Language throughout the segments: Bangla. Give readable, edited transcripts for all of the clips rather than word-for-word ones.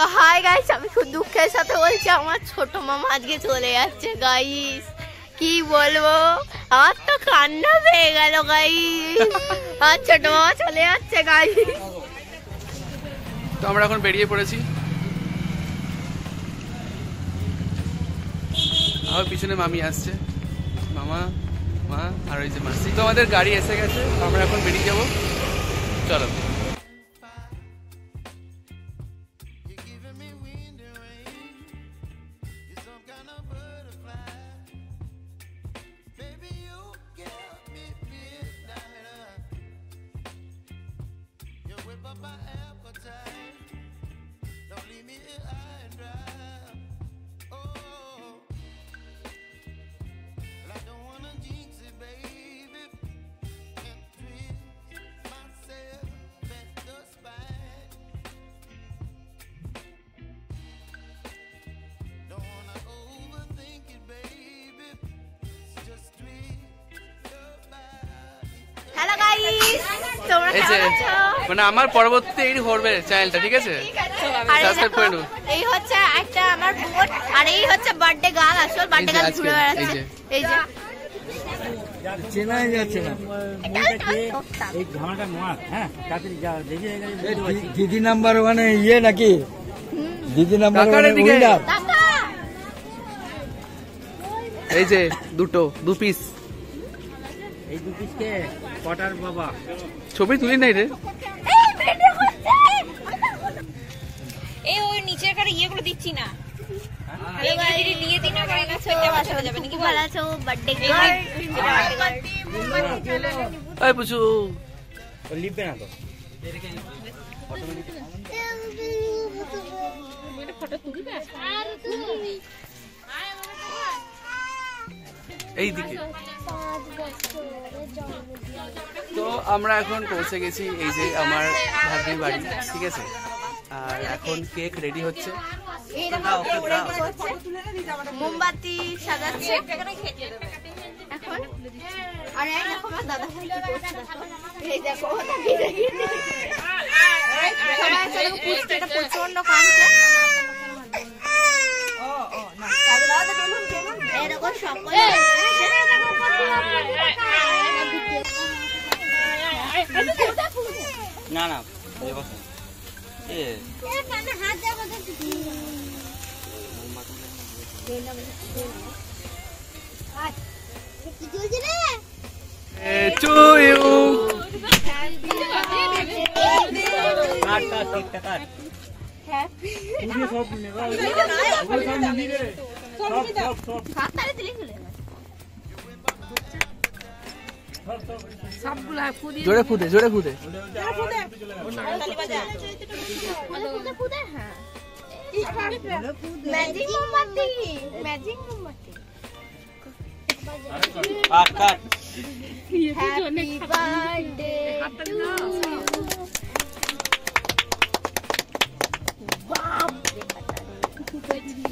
তো হাই গাইস, আমি খুব দুঃখের সাথে বলছি আমার ছোট মামা আজকে চলে যাচ্ছে গাইস। কি বলবো, আমার তো কান্না পেয়ে গেল গাইস, আর ছোট মামা চলে যাচ্ছে গাইস। তো আমরা এখন বেরিয়ে পড়েছি, আমার পিছনে মামি আসছে, মামা, মা আর ওই যে মাসি। তো আমাদের গাড়ি এসে গেছে, আমরা এখন বেরিয়ে যাবো, চলো। মানে আমার পরবর্তীতে এই করবে চ্যানেলটা, ঠিক আছে? সাবস্ক্রাইব করে নাও। এই হচ্ছে একটা আমার বোন, আর এই হচ্ছে বার্থডে গার্ল, আসল বার্থডে গার্ল ঘুরে বেড়াচ্ছে। এই যে চেনা যাচ্ছে না, এই ঝামাটা মাছ। হ্যাঁ, তাড়াতাড়ি যা, দেখে দিদি নাম্বার ওয়ানে ইয়ে নাকি? দিদি নাম্বার ওয়ানে উইনার। এই যে দু পিস, এই দু পিস কে কটার বাবা? ছবি তুলি নাই রে। এই ওই নিচের কারে ইয়েগুলো দিচ্ছি না, নিয়ে দিন না, চলে যাবে নাকি? ভালো আছো বার্থডে গার্ল? এই পুচু লিখবে না তো, ফটো তুলবে। এইদিকে। তো আমরা এখন পৌঁছে গেছি, এই যে আমার ভাগ্নির বাড়ি, ঠিক আছে? আর এখন কেক রেডি হচ্ছে, মোমবাতি সাজাচ্ছে এখন। আর এই দেখো আমার দাদা ভাই কি করছে, এই দেখো সবাই চলো পুষ্টিটা প্রচন্ড কাঁদছে। এরকম সকলে না না to you. জোরে ফুদে, জোরে ফুদে। ম্যাজিক মোমবাতি, ম্যাজিক মোমবাতি। Happy birthday to you.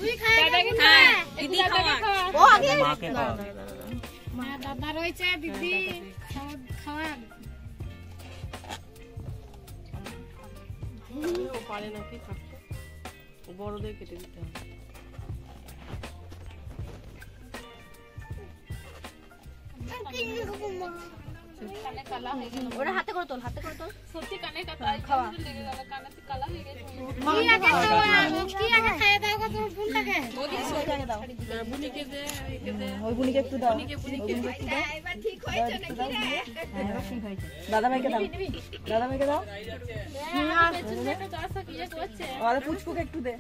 তুই খায় না, দিদি খাওয়া। ও আগে মা দাদা রয়েছে, দিদি খাওয়ান। ও পারে নাকি কাটতে, ও বড়দের কেটে দিতে হবে। ওরা হাতে করে তোল, হাতে করে তোল। সত্যি কানে খাওয়া লেগে গেল, কানাতে কালা হয়ে গেছে। কি আগে খাওয়া, কি আগে খাইয়ে দাও গো তোমার বোনটাকে। ওদিকে দাও, বুনিকে দে, একে দে, ওই বুনিকে একটু দাও, বুনিকে একটু দাও। এবার ঠিক হয়েছে নাকি রে? হ্যাঁ, এবার ঠিক হয়েছে। দাদা ভাইকে দাও, দাদা ভাইকে দাও। হ্যাঁ, পেছনে একটা দাসা কি করছে? আরে পুচকুকে একটু দে,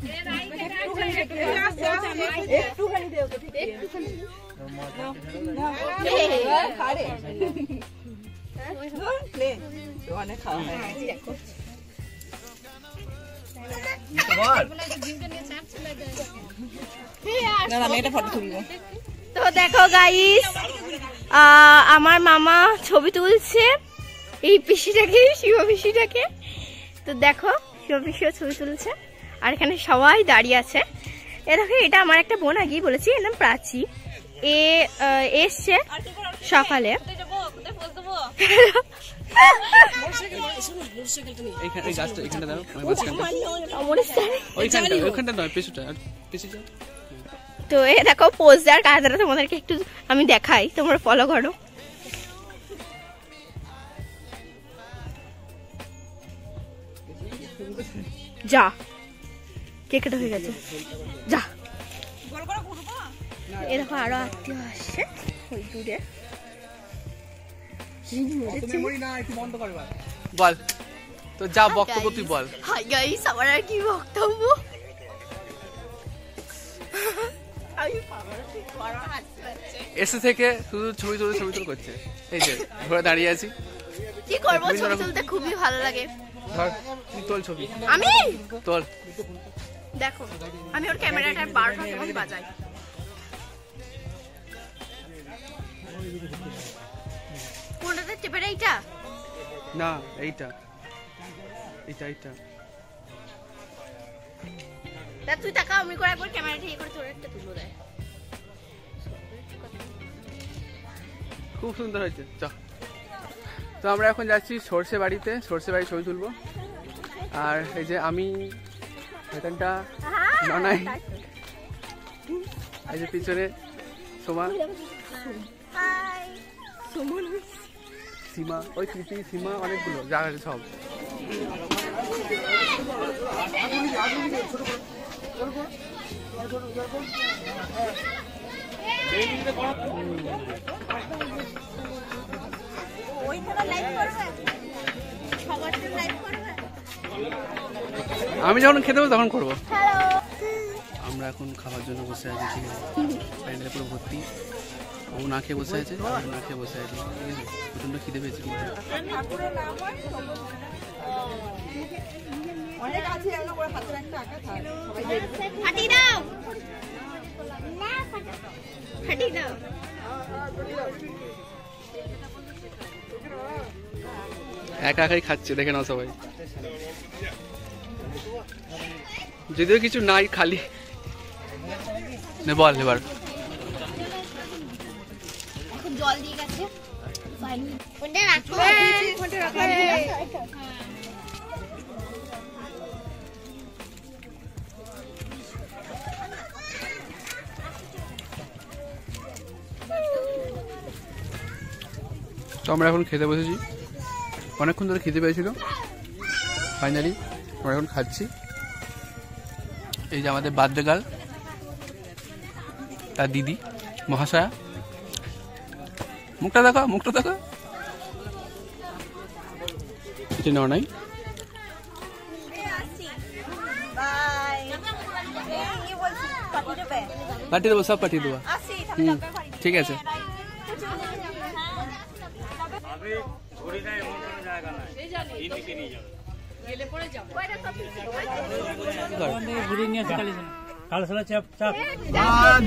একটুখানি দে, একটুখানি দে ওকে, ঠিক আছে? একটুখানি নাও, খারে অনেক খাওয়া হয়। তো দেখো গাইস, আমার মামা ছবি তুলছে এই পিসিটাকে, শিব পিসিটাকে। তো দেখো শিব পিসিও ছবি তুলছে, আর এখানে সবাই দাঁড়িয়ে আছে। এ দেখো, এটা আমার একটা বোন, আগেই বলেছি, এর নাম প্রাচী। এসছে সকালে। এই গাছটা এখানটা দাও, ওইখানটা নয়, পেছুটা পেছুটা। তো এ দেখো পোজ দেওয়ার কায়দাটা তোমাদেরকে একটু আমি দেখাই, তোমরা ফলো করো। যা কেক কাটা হয়ে গেছে, যা। এরকম আরো আত্মীয় আসছে ওই দূরে। বল তো, যা বক্তব্য তুই বল। হাই গাইস, আমার আর কি বক্তব্য, এসে থেকে শুধু ছবি তুলে করছে। এই যে ঘোরা দাঁড়িয়ে আছি, কি করবো, ছবি তুলতে খুবই ভালো লাগে। ধর তোল ছবি, আমি তোল। দেখো আমি ওর ক্যামেরাটা 12টা কেমন বাজাই। কোনটাতে টিপে এইটা না, এইটা এইটা এইটা। তা তুই টাকা আমি করে একবার ক্যামেরাটা ইয়ে করে তোর একটা তুলো দেয়। খুব সুন্দর হয়েছে। চ, তো আমরা এখন যাচ্ছি সর্ষে বাড়িতে, সর্ষে বাড়ি ছবি তুলবো। আর এই যে আমি এখানটা ননাই, এই যে পিছনে সোমা, সীমা, ওই কৃতি, সীমা, অনেকগুলো যা আছে সব। আমি যখন খেতে বলবো তখন করবো। আমরা এখন খাবার জন্য বসে আছি, ঠিক আছে? প্যান্ডেলে পুরো ভর্তি। ও না খেয়ে বসে আছে, না খেয়ে বসে আছে, ঠিক আছে? প্রচন্ড খিদে পেয়েছে কিন্তু। একা একাই খাচ্ছে, দেখে নাও সবাই। যদিও কিছু নাই, খালি। বল এবার। জল দিয়ে গেছে, তো আমরা এখন খেতে বসেছি, অনেকক্ষণ ধরে খেতে পেয়েছিল। ফাইনালি আমরা এখন খাচ্ছি। এই যে আমাদের বার্থডে গার্ল, তার দিদি মহাশয়া। মুখটা দেখো, মুখটা দেখো। কিছু নেওয়া নাই, পাঠিয়ে দেবো, সব পাঠিয়ে দেবো। ঠিক আছে।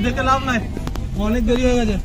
দেখে লাভ নাই, অনেক দেরি হয়ে গেছে।